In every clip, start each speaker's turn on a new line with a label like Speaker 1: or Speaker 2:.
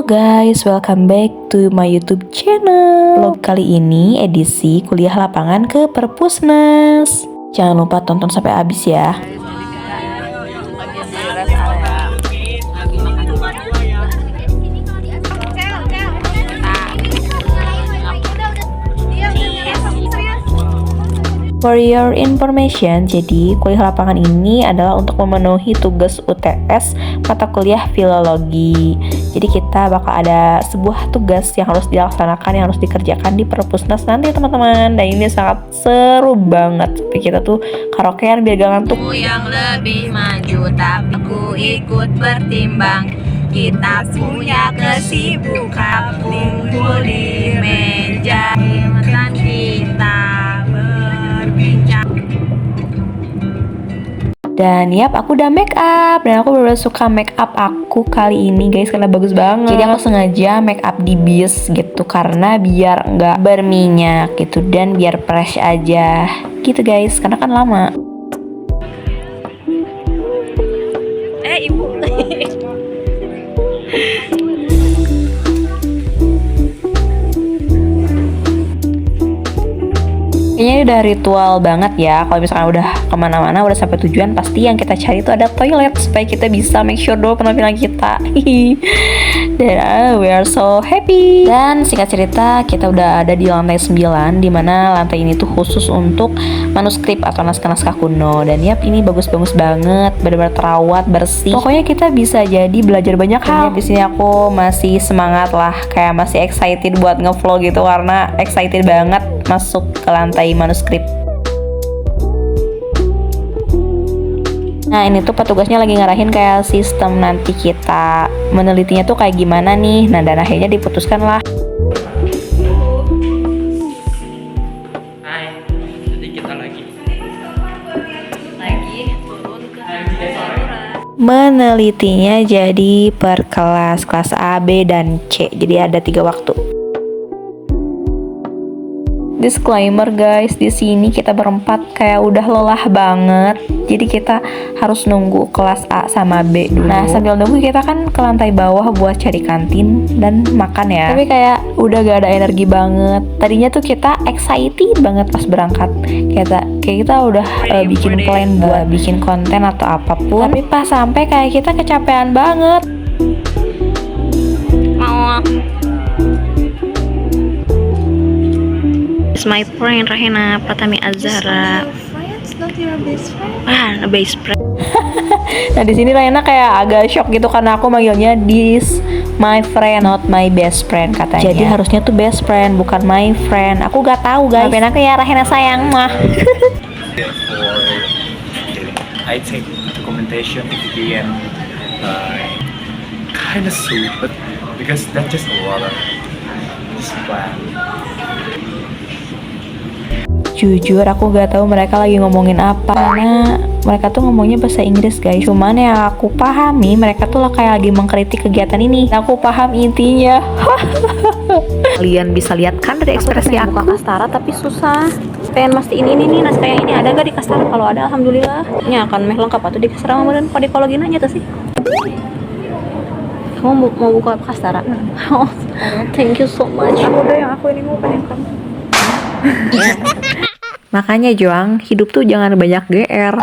Speaker 1: Guys, welcome back to my YouTube channel. Vlog kali ini edisi kuliah lapangan ke Perpusnas. Jangan lupa tonton sampai habis ya. For your information, jadi kuliah lapangan ini adalah untuk memenuhi tugas UTS mata kuliah filologi. Jadi kita bakal ada sebuah tugas yang harus dilaksanakan, yang harus dikerjakan di Perpusnas nanti teman-teman. Dan ini sangat seru banget. Tapi kita tuh karaokean biar gak ngantuk.
Speaker 2: Yang lebih maju tapi ku ikut bertimbang. Kita punya kesibukan kumpul di meja dan kita berbincang.
Speaker 1: Dan yap, aku udah make up. Dan aku bener-bener suka make up aku kali ini guys, karena bagus banget. Jadi aku sengaja make up di bis gitu, karena biar nggak berminyak gitu, dan biar fresh aja gitu guys, karena kan lama.
Speaker 2: Ibu.
Speaker 1: Kayaknya ini udah ritual banget ya. Kalau misalkan udah kemana-mana, udah sampai tujuan, pasti yang kita cari itu ada toilet, supaya kita bisa make sure dulu penampilan kita. Dan we are so happy. Dan singkat cerita, kita udah ada di lantai 9, dimana lantai ini tuh khusus untuk manuskrip atau naskah-naskah kuno. Dan yap, ini bagus-bagus banget, benar-benar terawat, bersih. Pokoknya kita bisa jadi belajar banyak hal. Di sini aku masih semangat lah, kayak masih excited buat ngevlog gitu, karena excited banget masuk ke lantai manuskrip. Nah, ini tuh petugasnya lagi ngarahin kayak sistem nanti kita menelitinya tuh kayak gimana nih. Nah, dan akhirnya diputuskan lah.
Speaker 3: Hai, jadi kita lagi
Speaker 2: Turun ke saluran.
Speaker 1: Menelitinya jadi per kelas A, B, dan C. Jadi ada 3 waktu. Disclaimer guys, di sini kita berempat kayak udah lelah banget. Jadi kita harus nunggu kelas A sama B dulu. Nah, sambil nunggu kita kan ke lantai bawah buat cari kantin dan makan ya. Tapi kayak udah gak ada energi banget. Tadinya tuh kita excited banget pas berangkat. Kayak kita udah bikin plan buat bikin konten atau apapun. Tapi pas sampai kayak kita kecapean banget.
Speaker 2: Mau my friend Rahina Pratami Azhara.
Speaker 1: Nah, di sini Raina kayak agak shock gitu karena aku manggilnya this my friend, not my best friend katanya. Jadi harusnya tuh best friend, bukan my friend. Aku gak tahu guys. Maafin aku ya Raina sayang mah.
Speaker 3: I take documentation at the end, kind of sweet, but because that's just a water. It's bland.
Speaker 1: Jujur aku gak tahu mereka lagi ngomongin apa, karena mereka tuh ngomongnya bahasa Inggris guys. Cuman yang aku pahami, mereka tuh kayak lagi mengkritik kegiatan ini. Aku paham intinya. Kalian bisa lihat kan dari ekspresi aku.
Speaker 2: Buka Kastara tapi susah. Pengen mastiin ini nih naskah yang ini ada gak di Kastara? Kalau ada alhamdulillah. Ini akan meh lengkap atau di Kastara kemudian kalau di kologin aja tuh sih. Kamu mau buka Kastara? Oh, thank you so much.
Speaker 4: Aku udah yang aku ini mau pengen kamu.
Speaker 1: Makanya Joang, hidup tuh jangan banyak GR.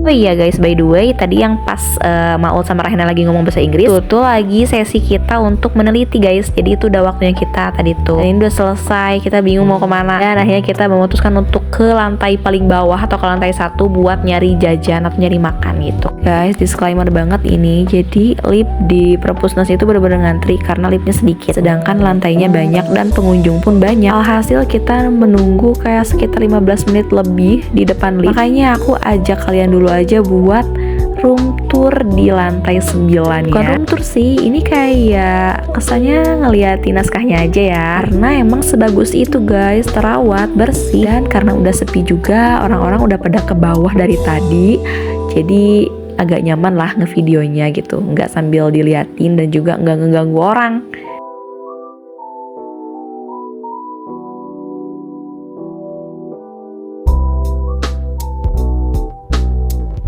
Speaker 1: Oh iya guys, by the way, tadi yang pas Maul sama Rahina lagi ngomong bahasa Inggris, itu tuh lagi sesi kita untuk meneliti guys. Jadi itu udah waktunya kita tadi tuh. Dan ini udah selesai, kita bingung mau kemana. Dan akhirnya kita memutuskan untuk ke lantai paling bawah atau ke lantai 1 buat nyari jajan atau nyari makan gitu. Guys, disclaimer banget ini. Jadi lift di Perpusnas itu bener-bener ngantri karena liftnya sedikit, sedangkan lantainya banyak dan pengunjung pun banyak. Alhasil kita menunggu kayak sekitar 15 menit lebih di depan lift. Makanya aku ajak kalian dulu aja buat room tour di lantai 9 ya. Bukan room tour sih, ini kayak kesannya ngeliatin naskahnya aja ya. Karena emang sebagus itu guys, terawat, bersih. Dan karena udah sepi juga, orang-orang udah pada ke bawah dari tadi. Jadi agak nyaman lah ngevideonya gitu, nggak sambil diliatin dan juga nggak ngeganggu orang.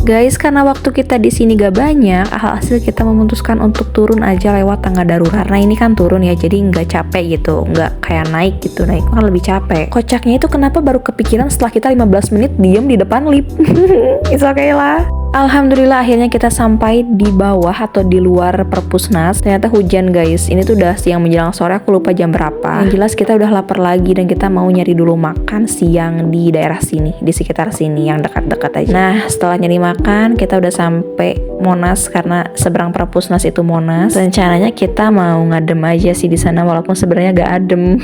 Speaker 1: Guys, karena waktu kita di sini gak banyak, alhasil kita memutuskan untuk turun aja lewat tangga darurat. Karena ini kan turun ya, jadi nggak capek gitu, nggak kayak naik gitu. Naik kan lebih capek. Kocaknya itu kenapa baru kepikiran setelah kita 15 menit diem di depan lift. It's okay lah. Alhamdulillah akhirnya kita sampai di bawah atau di luar perpusnas. Ternyata hujan guys. Ini tuh udah siang menjelang sore, aku lupa jam berapa. Yang jelas kita udah lapar lagi dan kita mau nyari dulu makan siang di daerah sini, di sekitar sini yang dekat-dekat aja. Nah, setelah nyari makan, kita udah sampai Monas karena seberang perpusnas itu Monas. Rencananya kita mau ngadem aja sih di sana walaupun sebenarnya gak adem.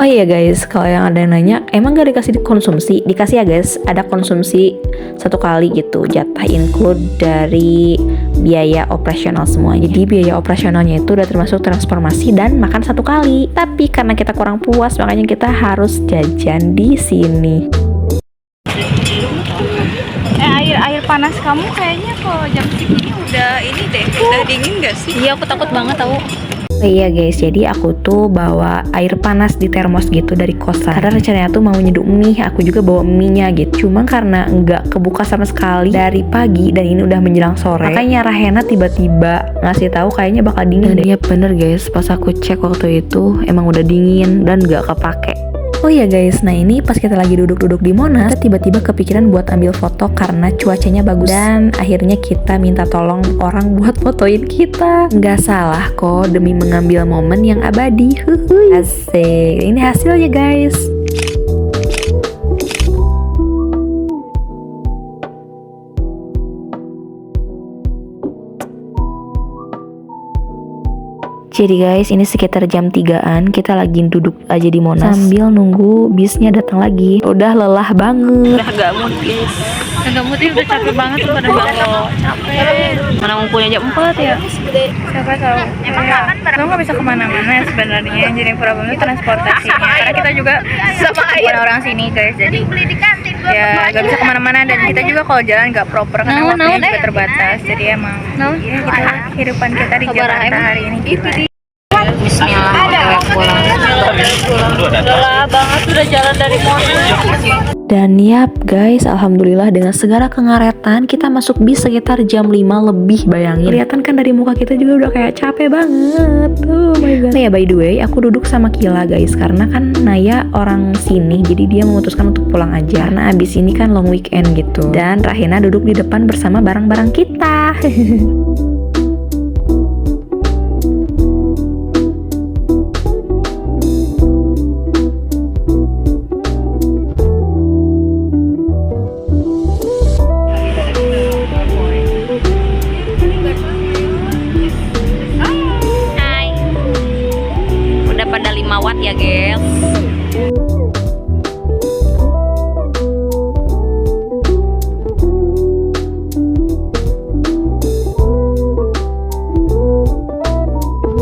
Speaker 1: Oh iya guys, kalau yang ada yang nanya, emang gak dikasih konsumsi? Dikasih ya guys, ada konsumsi 1 kali gitu, jatah include dari biaya operasional semua. Jadi biaya operasionalnya itu udah termasuk transformasi dan makan 1 kali. Tapi karena kita kurang puas, makanya kita harus jajan di sini.
Speaker 2: Air panas kamu kayaknya kalau jam segini udah ini deh, udah dingin gak sih? Iya, aku takut banget tahu.
Speaker 1: Oh iya guys, jadi aku tuh bawa air panas di termos gitu dari kosan. Karena rencananya tuh mau nyeduh mie, aku juga bawa mie-nya gitu. Cuma karena nggak kebuka sama sekali dari pagi dan ini udah menjelang sore, makanya Rahena tiba-tiba ngasih tahu kayaknya bakal dingin deh. Iya bener guys, pas aku cek waktu itu emang udah dingin dan nggak kepake. Oh iya guys, nah ini pas kita lagi duduk-duduk di Monas, kita tiba-tiba kepikiran buat ambil foto karena cuacanya bagus. Dan akhirnya kita minta tolong orang buat fotoin kita. Nggak salah kok, demi mengambil momen yang abadi. Asik, ini hasilnya guys. Jadi guys, ini sekitar jam 3-an, kita lagi duduk aja di Monas sambil nunggu bisnya datang lagi. Udah lelah banget.
Speaker 2: Udah gak mood guys. Gak mood, udah capek banget tuh pada kalau capek. Mana ngumpulnya jam 4 ya? Siapa tahu. Kamu gak bisa kemana-mana sebenarnya. Jadi problemnya transportasinya. Karena kita juga bukan orang sini guys. Jadi ya gak bisa kemana-mana dan kita juga kalau jalan gak proper karena waktunya juga terbatas. Jadi emang ya gitu kehidupan kita di Jakarta hari ini gitu. Bismillah, pulang. Lelah banget udah jalan dari Monas.
Speaker 1: Dan yap guys, alhamdulillah dengan segala kengaretan kita masuk bis sekitar jam 5 lebih, bayangin. Kelihatan kan dari muka kita juga udah kayak capek banget. Oh my god. Nah ya by the way, aku duduk sama Kila guys karena kan Naya orang sini, jadi dia memutuskan untuk pulang aja karena abis ini kan long weekend gitu. Dan Rahena duduk di depan bersama barang-barang kita.
Speaker 2: Pada 5 watt ya guys.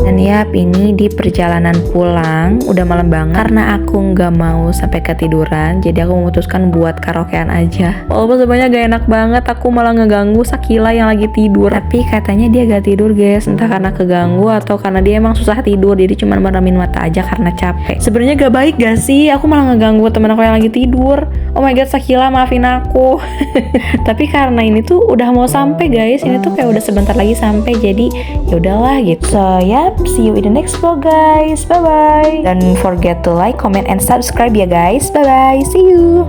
Speaker 1: Dan yap, ini di perjalanan pulang udah malam banget karena aku nggak mau sampai ketiduran, jadi aku memutuskan buat karaokean aja. Walaupun sebenarnya gak enak banget, aku malah ngeganggu Sakila yang lagi tidur. Tapi katanya dia gak tidur guys, entah karena keganggu atau karena dia emang susah tidur, jadi cuma meremin mata aja karena capek. Sebenarnya gak baik gak sih? Aku malah ngeganggu temen aku yang lagi tidur. Oh my god Sakila, maafin aku. Tapi karena ini tuh udah mau sampai guys, ini tuh kayak udah sebentar lagi sampai, jadi ya udahlah gitu. So yap, see you in the next vlog guys. Bye bye. Don't forget to like, comment, and subscribe ya guys. Bye bye. See you.